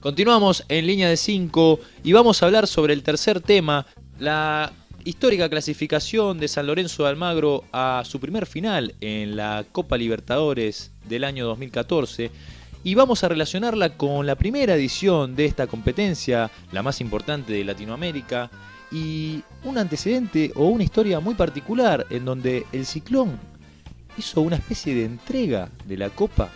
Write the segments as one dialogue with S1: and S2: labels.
S1: Continuamos en línea de 5 y vamos a hablar sobre el tercer tema, la histórica clasificación de San Lorenzo de Almagro a su primer final en la Copa Libertadores del año 2014. Y vamos a relacionarla con la primera edición de esta competencia, la más importante de Latinoamérica, y un antecedente o una historia muy particular en donde el Ciclón hizo una especie de entrega de la Copa.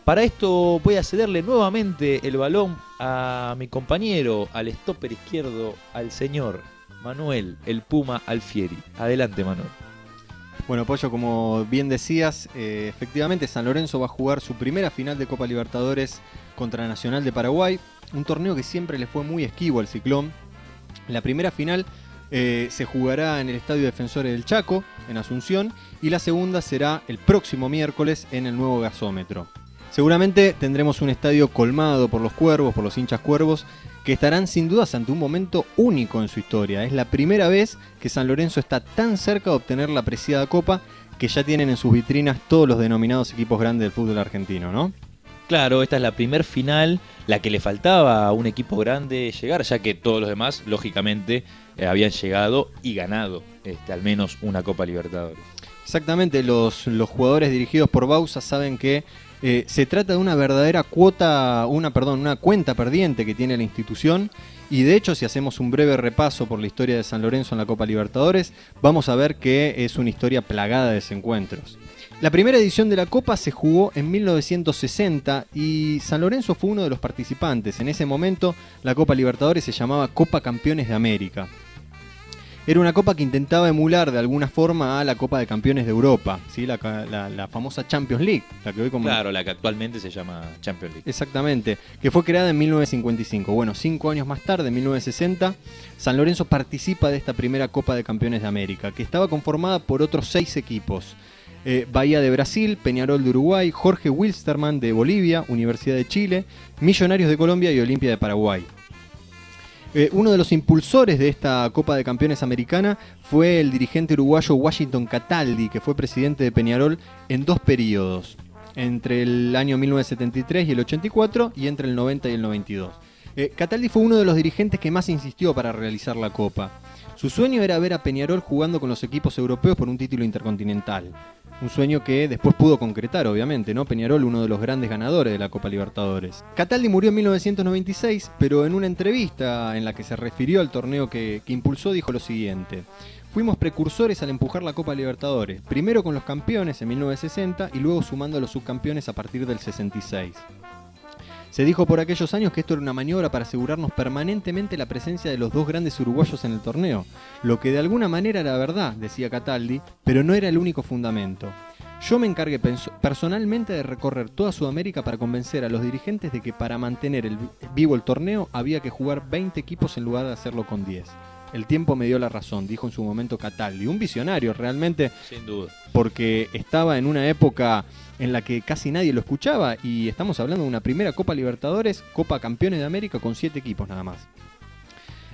S1: Para esto voy a cederle nuevamente el balón a mi compañero, al stopper izquierdo, al señor Manuel, el Puma Alfieri. Adelante, Manuel.
S2: Bueno, Pollo, como bien decías, efectivamente San Lorenzo va a jugar su primera final de Copa Libertadores contra Nacional de Paraguay, un torneo que siempre le fue muy esquivo al Ciclón. La primera final se jugará en el Estadio Defensores del Chaco, en Asunción, y la segunda será el próximo miércoles en el nuevo gasómetro. Seguramente tendremos un estadio colmado por los cuervos, por los hinchas cuervos, que estarán sin dudas ante un momento único en su historia. Es la primera vez que San Lorenzo está tan cerca de obtener la preciada Copa que ya tienen en sus vitrinas todos los denominados equipos grandes del fútbol argentino, ¿no?
S1: Claro, esta es la primer final, la que le faltaba a un equipo grande llegar, ya que todos los demás, lógicamente, habían llegado y ganado al menos una Copa Libertadores.
S2: Exactamente, los jugadores dirigidos por Bausa saben que se trata de una verdadera una cuenta perdiente que tiene la institución, y de hecho, si hacemos un breve repaso por la historia de San Lorenzo en la Copa Libertadores, vamos a ver que es una historia plagada de desencuentros. La primera edición de la Copa se jugó en 1960 y San Lorenzo fue uno de los participantes. En ese momento la Copa Libertadores se llamaba Copa Campeones de América. Era una copa que intentaba emular de alguna forma a la Copa de Campeones de Europa, ¿sí? la famosa Champions League.
S1: Claro, la que actualmente se llama Champions League.
S2: Exactamente, que fue creada en 1955. Bueno, 5 años más tarde, en 1960, San Lorenzo participa de esta primera Copa de Campeones de América, que estaba conformada por otros 6 equipos. Bahía de Brasil, Peñarol de Uruguay, Jorge Wilstermann de Bolivia, Universidad de Chile, Millonarios de Colombia y Olimpia de Paraguay. Uno de los impulsores de esta Copa de Campeones americana fue el dirigente uruguayo Washington Cataldi, que fue presidente de Peñarol en 2 periodos, entre el año 1973 y el 84 y entre el 90 y el 92. Cataldi fue uno de los dirigentes que más insistió para realizar la Copa. Su sueño era ver a Peñarol jugando con los equipos europeos por un título intercontinental. Un sueño que después pudo concretar, obviamente, ¿no? Peñarol, uno de los grandes ganadores de la Copa Libertadores. Cataldi murió en 1996, pero en una entrevista en la que se refirió al torneo que impulsó, dijo lo siguiente: fuimos precursores al empujar la Copa Libertadores, primero con los campeones en 1960 y luego sumando a los subcampeones a partir del 66. Se dijo por aquellos años que esto era una maniobra para asegurarnos permanentemente la presencia de los 2 grandes uruguayos en el torneo, lo que de alguna manera era verdad, decía Cataldi, pero no era el único fundamento. Yo me encargué personalmente de recorrer toda Sudamérica para convencer a los dirigentes de que para mantener vivo el torneo había que jugar 20 equipos en lugar de hacerlo con 10. El tiempo me dio la razón, dijo en su momento Cataldi. Un visionario realmente,
S1: sin duda,
S2: porque estaba en una época en la que casi nadie lo escuchaba, y estamos hablando de una primera Copa Libertadores, Copa Campeones de América con 7 equipos nada más.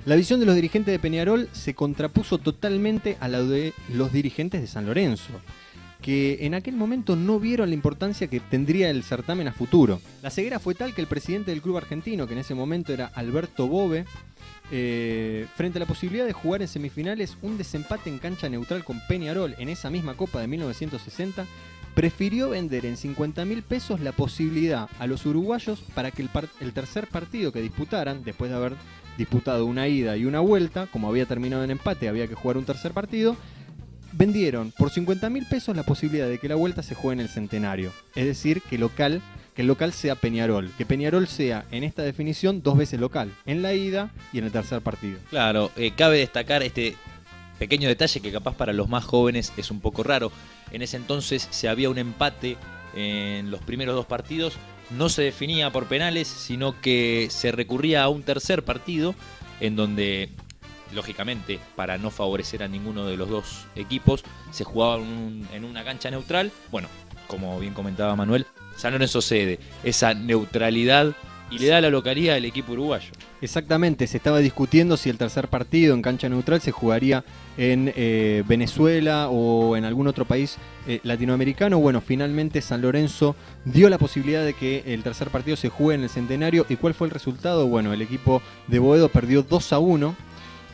S2: La visión de los dirigentes de Peñarol se contrapuso totalmente a la de los dirigentes de San Lorenzo, que en aquel momento no vieron la importancia que tendría el certamen a futuro. La ceguera fue tal que el presidente del club argentino, que en ese momento era Alberto Bove, frente a la posibilidad de jugar en semifinales un desempate en cancha neutral con Peñarol en esa misma Copa de 1960, prefirió vender en 50.000 pesos la posibilidad a los uruguayos para que el tercer partido que disputaran, después de haber disputado una ida y una vuelta, como había terminado en empate, había que jugar un tercer partido, vendieron por 50.000 pesos la posibilidad de que la vuelta se juegue en el Centenario. Es decir, que el local sea Peñarol. Que Peñarol sea, en esta definición, 2 veces local. En la ida y en el tercer partido.
S1: Claro, cabe destacar este pequeño detalle que capaz para los más jóvenes es un poco raro. En ese entonces se había un empate en los primeros 2 partidos. No se definía por penales, sino que se recurría a un tercer partido en donde, lógicamente, para no favorecer a ninguno de los 2 equipos, se jugaba en una cancha neutral. Bueno, como bien comentaba Manuel, San Lorenzo cede esa neutralidad y le da la localía al equipo uruguayo.
S2: Exactamente, se estaba discutiendo si el tercer partido en cancha neutral se jugaría en Venezuela o en algún otro país latinoamericano. Bueno, finalmente San Lorenzo dio la posibilidad de que el tercer partido se juegue en el Centenario. ¿Y cuál fue el resultado? Bueno, el equipo de Boedo perdió 2-1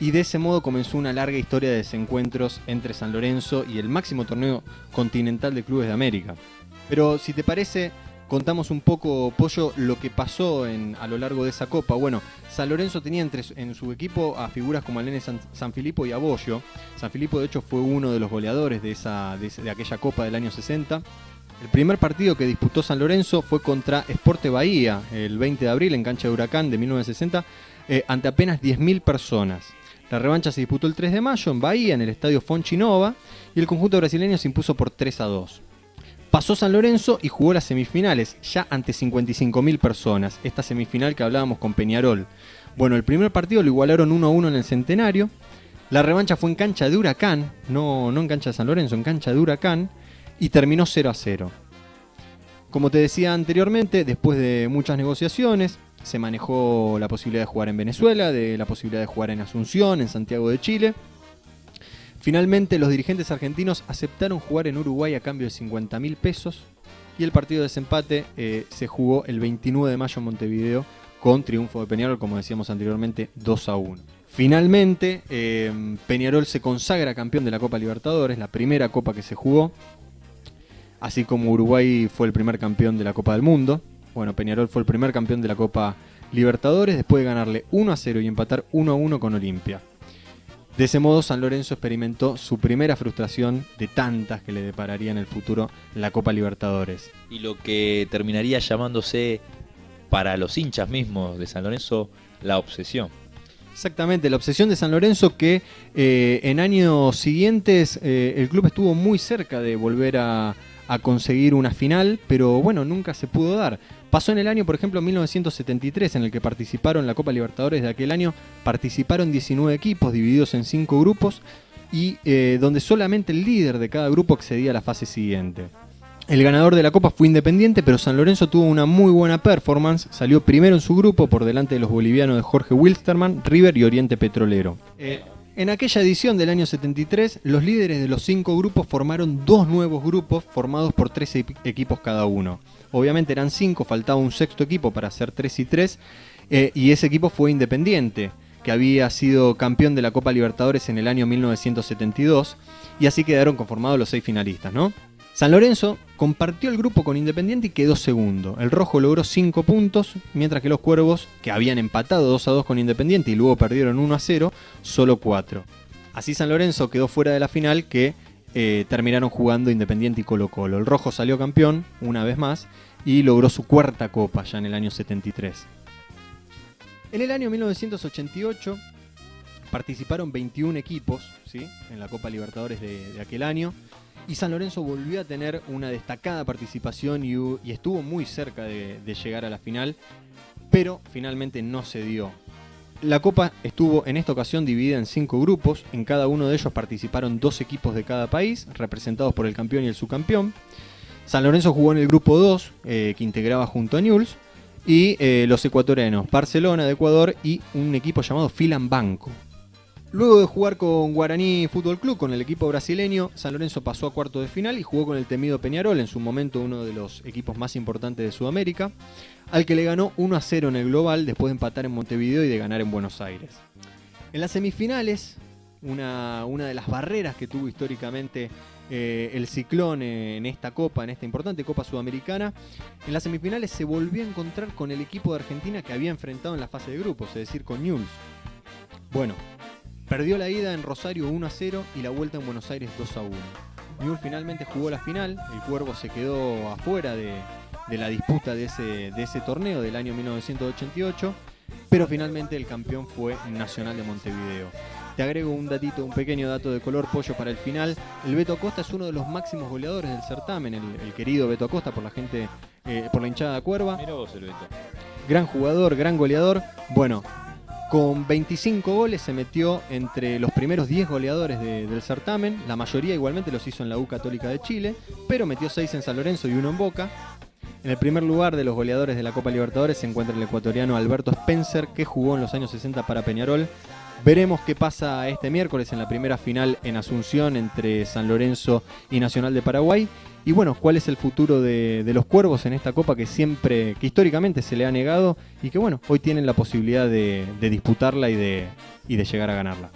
S2: y de ese modo comenzó una larga historia de desencuentros entre San Lorenzo y el máximo torneo continental de clubes de América. Pero si te parece, contamos un poco, Pollo, lo que pasó a lo largo de esa copa. Bueno, San Lorenzo tenía en su equipo a figuras como Alene Sanfilippo y Abollo. Sanfilippo, de hecho, fue uno de los goleadores de aquella copa del año 60. El primer partido que disputó San Lorenzo fue contra Sporte Bahía, el 20 de abril, en cancha de Huracán de 1960, ante apenas 10.000 personas. La revancha se disputó el 3 de mayo en Bahía, en el estadio Fonte Nova, y el conjunto brasileño se impuso por 3-2. Pasó San Lorenzo y jugó las semifinales, ya ante 55.000 personas. Esta semifinal que hablábamos con Peñarol. Bueno, el primer partido lo igualaron 1-1 en el Centenario. La revancha fue en cancha de Huracán, no en cancha de San Lorenzo, en cancha de Huracán, y terminó 0-0. Como te decía anteriormente, después de muchas negociaciones, se manejó la posibilidad de jugar en Venezuela, de la posibilidad de jugar en Asunción, en Santiago de Chile. Finalmente, los dirigentes argentinos aceptaron jugar en Uruguay a cambio de 50.000 pesos y el partido de desempate se jugó el 29 de mayo en Montevideo con triunfo de Peñarol, como decíamos anteriormente, 2-1. Finalmente, Peñarol se consagra campeón de la Copa Libertadores, la primera copa que se jugó, así como Uruguay fue el primer campeón de la Copa del Mundo. Bueno, Peñarol fue el primer campeón de la Copa Libertadores después de ganarle 1-0 y empatar 1-1 con Olimpia. De ese modo, San Lorenzo experimentó su primera frustración de tantas que le depararía en el futuro la Copa Libertadores.
S1: Y lo que terminaría llamándose, para los hinchas mismos de San Lorenzo, la obsesión.
S2: Exactamente, la obsesión de San Lorenzo que en años siguientes el club estuvo muy cerca de volver a conseguir una final, pero bueno, nunca se pudo dar. Pasó en el año, por ejemplo, 1973, en el que participaron en la Copa Libertadores de aquel año, participaron 19 equipos divididos en 5 grupos y donde solamente el líder de cada grupo accedía a la fase siguiente. El ganador de la Copa fue Independiente, pero San Lorenzo tuvo una muy buena performance, salió primero en su grupo por delante de los bolivianos de Jorge Wilstermann, River y Oriente Petrolero. En aquella edición del año 73, los líderes de los 5 grupos formaron 2 nuevos grupos formados por 3 equipos cada uno. Obviamente eran 5, faltaba un sexto equipo para hacer 3 y 3, y ese equipo fue Independiente, que había sido campeón de la Copa Libertadores en el año 1972, y así quedaron conformados los 6 finalistas, ¿no? San Lorenzo compartió el grupo con Independiente y quedó segundo. El rojo logró 5 puntos, mientras que los cuervos, que habían empatado 2-2 con Independiente y luego perdieron 1-0, solo 4. Así San Lorenzo quedó fuera de la final que terminaron jugando Independiente y Colo-Colo. El rojo salió campeón una vez más y logró su cuarta copa ya en el año 73. En el año 1988 participaron 21 equipos, ¿sí?, en la Copa Libertadores de aquel año. Y San Lorenzo volvió a tener una destacada participación y estuvo muy cerca de llegar a la final, pero finalmente no se dio. La Copa estuvo en esta ocasión dividida en 5 grupos, en cada uno de ellos participaron 2 equipos de cada país, representados por el campeón y el subcampeón. San Lorenzo jugó en el grupo 2, que integraba junto a Newell's, y los ecuatorianos, Barcelona de Ecuador y un equipo llamado Filan Banco. Luego de jugar con Guaraní Fútbol Club, con el equipo brasileño, San Lorenzo pasó a cuartos de final y jugó con el temido Peñarol, en su momento uno de los equipos más importantes de Sudamérica, al que le ganó 1-0 en el global después de empatar en Montevideo y de ganar en Buenos Aires. En las semifinales, una de las barreras que tuvo históricamente el Ciclón en esta copa, en esta importante Copa Sudamericana, en las semifinales se volvió a encontrar con el equipo de Argentina que había enfrentado en la fase de grupos, es decir, con Newell's. Bueno, perdió la ida en Rosario 1-0 y la vuelta en Buenos Aires 2-1. Newell's finalmente jugó la final, el Cuervo se quedó afuera de la disputa de ese torneo del año 1988, pero finalmente el campeón fue Nacional de Montevideo. Te agrego un pequeño dato de color, Pollo, para el final. El Beto Acosta es uno de los máximos goleadores del certamen, el querido Beto Acosta por la gente, por la hinchada cuerva.
S1: Mirá vos el Beto.
S2: Gran jugador, gran goleador. Bueno, con 25 goles se metió entre los primeros 10 goleadores del certamen. La mayoría igualmente los hizo en la U Católica de Chile, pero metió 6 en San Lorenzo y 1 en Boca. En el primer lugar de los goleadores de la Copa Libertadores se encuentra el ecuatoriano Alberto Spencer, que jugó en los años 60 para Peñarol. Veremos qué pasa este miércoles en la primera final en Asunción entre San Lorenzo y Nacional de Paraguay. Y bueno, cuál es el futuro de los Cuervos en esta Copa que históricamente se le ha negado y que bueno, hoy tienen la posibilidad de disputarla y de llegar a ganarla.